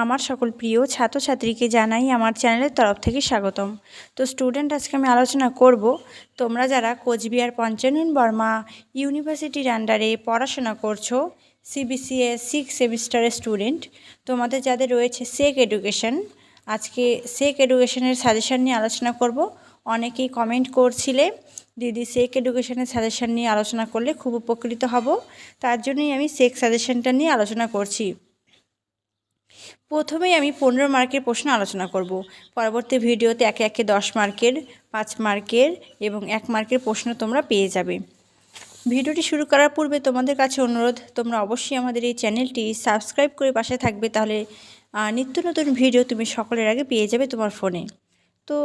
আমার সকল প্রিয় ছাত্রছাত্রীকে জানাই আমার চ্যানেলের তরফ থেকে স্বাগতম। তো স্টুডেন্ট, আজকে আমি আলোচনা করব তোমরা যারা কোচবিহার পঞ্চানন বর্মা ইউনিভার্সিটির আন্ডারে পড়াশোনা করছো, সিবিসিএস 6 সেমিস্টারের স্টুডেন্ট, তোমাদের যাদের রয়েছে সেক এডুকেশন, আজকে সেক এডুকেশনের সাজেশন নিয়ে আলোচনা করব। অনেকেই কমেন্ট করছিলে দিদি সেক এডুকেশনের সাজেশন নিয়ে আলোচনা করলে খুব উপকৃত হব, তার জন্যই আমি সেক সাজেশনটা নিয়ে আলোচনা করছি। প্রথমেই আমি 15 মার্কের প্রশ্ন আলোচনা করব। পরবর্তী ভিডিওতে একে একে 10 মার্কের, 5 মার্কের এবং 1 মার্কের প্রশ্ন তোমরা পেয়ে যাবে। ভিডিওটি শুরু করার পূর্বে তোমাদের কাছে অনুরোধ, তোমরা অবশ্যই আমাদের এই চ্যানেলটি সাবস্ক্রাইব করে পাশে থাকবে, তাহলে নিত্য নতুন ভিডিও তুমি সকলের আগে পেয়ে যাবে তোমার ফোনে। তো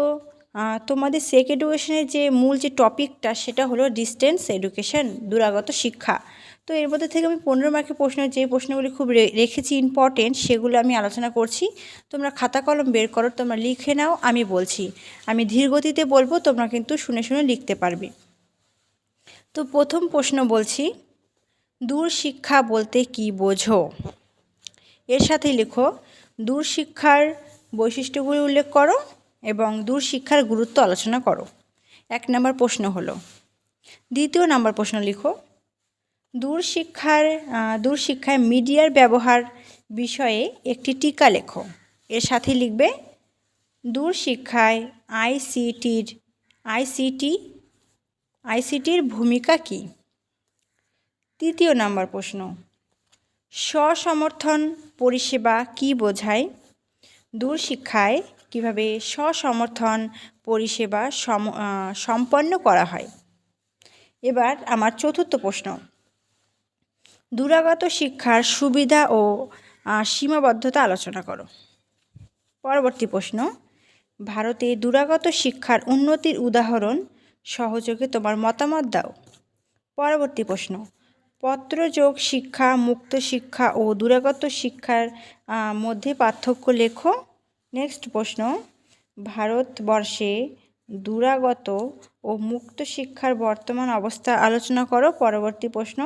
তোমাদের সেক এডুকেশনের যে মূল যে টপিকটা সেটা হলো ডিস্টেন্স এডুকেশন, দূরাগত শিক্ষা। তো এর মধ্যে থেকে আমি 15 মার্কের প্রশ্ন, যে প্রশ্নগুলি খুব রেখেছি ইম্পর্টেন্ট, সেগুলো আমি আলোচনা করছি। তোমরা খাতা কলম বের করো, তোমরা লিখে নাও, আমি বলছি। আমি ধীর গতিতে বলবো, তোমরা কিন্তু শুনে শুনে লিখতে পারবে। তো প্রথম প্রশ্ন বলছি, দূর শিক্ষা বলতে কি বোঝো? এর সাথেই লেখো দূর শিক্ষার বৈশিষ্ট্যগুলি উল্লেখ করো এবং দূর শিক্ষার গুরুত্ব আলোচনা করো। 1 নম্বর প্রশ্ন হলো। দ্বিতীয় নম্বর প্রশ্ন লিখো, দূর শিক্ষায় মিডিয়ার ব্যবহার বিষয়ে একটি টিকা লেখো। এর সাথে লিখবে দূর শিক্ষায় আইসিটির ভূমিকা কী। তৃতীয় নম্বর প্রশ্ন, স্বসমর্থন পরিষেবা কী বোঝায়? দূর শিক্ষায় কীভাবে স্বসমর্থন পরিষেবা সম্পন্ন করা হয়। এবার আমার চতুর্থ প্রশ্ন, দূরাগত শিক্ষার সুবিধা ও সীমাবদ্ধতা আলোচনা করো। পরবর্তী প্রশ্ন, ভারতে দূরাগত শিক্ষার উন্নতির উদাহরণ সহযোগে তোমার মতামত দাও। পরবর্তী প্রশ্ন, পত্রযোগ শিক্ষা, মুক্ত শিক্ষা ও দূরাগত শিক্ষার মধ্যে পার্থক্য লেখো। নেক্সট প্রশ্ন, ভারতবর্ষে দূরাগত ও মুক্ত শিক্ষার বর্তমান অবস্থা আলোচনা করো। পরবর্তী প্রশ্ন,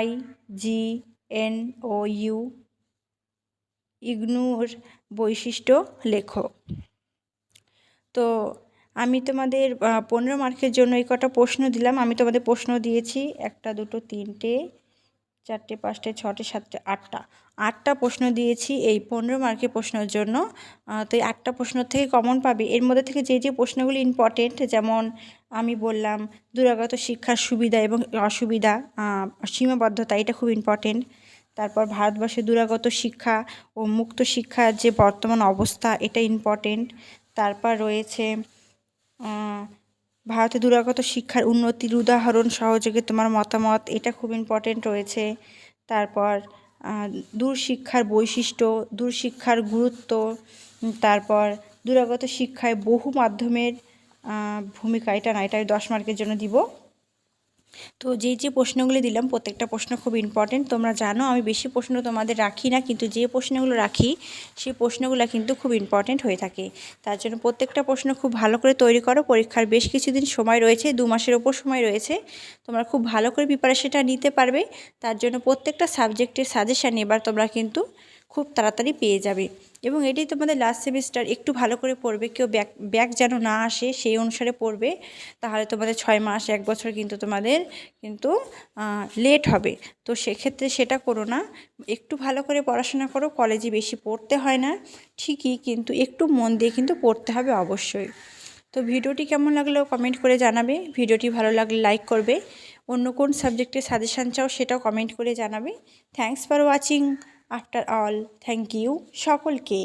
IGNOU ইগনুর বৈশিষ্ট্য লেখো। তো আমি তোমাদের 15 মার্কের জন্য এই কটা প্রশ্ন দিলাম। আমি তোমাদের প্রশ্ন দিয়েছি 1, 2, 3, 4, 5, 6, 7, 8টা প্রশ্ন দিয়েছি এই 15 মার্কের প্রশ্নের জন্য। তো এই 8টা প্রশ্ন থেকে কমন পাবে। এর মধ্যে থেকে যে যে প্রশ্নগুলি ইম্পর্টেন্ট, যেমন আমি বললাম দূরাগত শিক্ষার সুবিধা এবং অসুবিধা, সীমাবদ্ধতা, এটা খুব ইম্পর্টেন্ট। তারপর ভারতবর্ষে দূরাগত শিক্ষা ও মুক্ত শিক্ষার যে বর্তমান অবস্থা, এটা ইম্পর্টেন্ট। তারপর রয়েছে ভারতে দূরাগত শিক্ষার উন্নতির উদাহরণ সহযোগে তোমার মতামত, এটা খুব ইম্পর্টেন্ট রয়েছে। তারপর দূর শিক্ষার বৈশিষ্ট্য, দূর শিক্ষার গুরুত্ব, তারপর দূরাগত শিক্ষায় বহু মাধ্যমের ভূমিকা, এটা না, এটা 10 মার্কের জন্য দিব। তো যে যে প্রশ্নগুলি দিলাম প্রত্যেকটা প্রশ্ন খুব ইম্পর্টেন্ট। তোমরা জানো আমি বেশি প্রশ্ন তোমাদের রাখি না, কিন্তু যে প্রশ্নগুলো রাখি সেই প্রশ্নগুলো কিন্তু খুব ইম্পর্টেন্ট হয়ে থাকে। তার জন্য প্রত্যেকটা প্রশ্ন খুব ভালো করে তৈরি করো। পরীক্ষার বেশ কিছুদিন সময় রয়েছে, 2 মাসের ওপর সময় রয়েছে। তোমরা খুব ভালো করে প্রিপারেশনটা নিতে পারবে। তার জন্য প্রত্যেকটা সাবজেক্টের সাজেশান এবার তোমরা কিন্তু খুব তাড়াতাড়ি পেয়ে যাবে। এবং এটাই তোমাদের লাস্ট সেমিস্টার, একটু ভালো করে পড়বে, কেউ ব্যাক যেন না আসে সেই অনুসারে পড়বে। তাহলে তোমাদের 6 মাস 1 বছর কিন্তু তোমাদের লেট হবে। তো সেক্ষেত্রে সেটা করো না, একটু ভালো করে পড়াশোনা করো। কলেজে বেশি পড়তে হয় না ঠিকই, কিন্তু একটু মন দিয়ে কিন্তু পড়তে হবে অবশ্যই। তো ভিডিওটি কেমন লাগলো কমেন্ট করে জানাবে। ভিডিওটি ভালো লাগলে লাইক করবে। অন্য কোন সাবজেক্টের সাজেশান চাও সেটাও কমেন্ট করে জানাবে। Thanks for watching. After all, thank you সকলকে।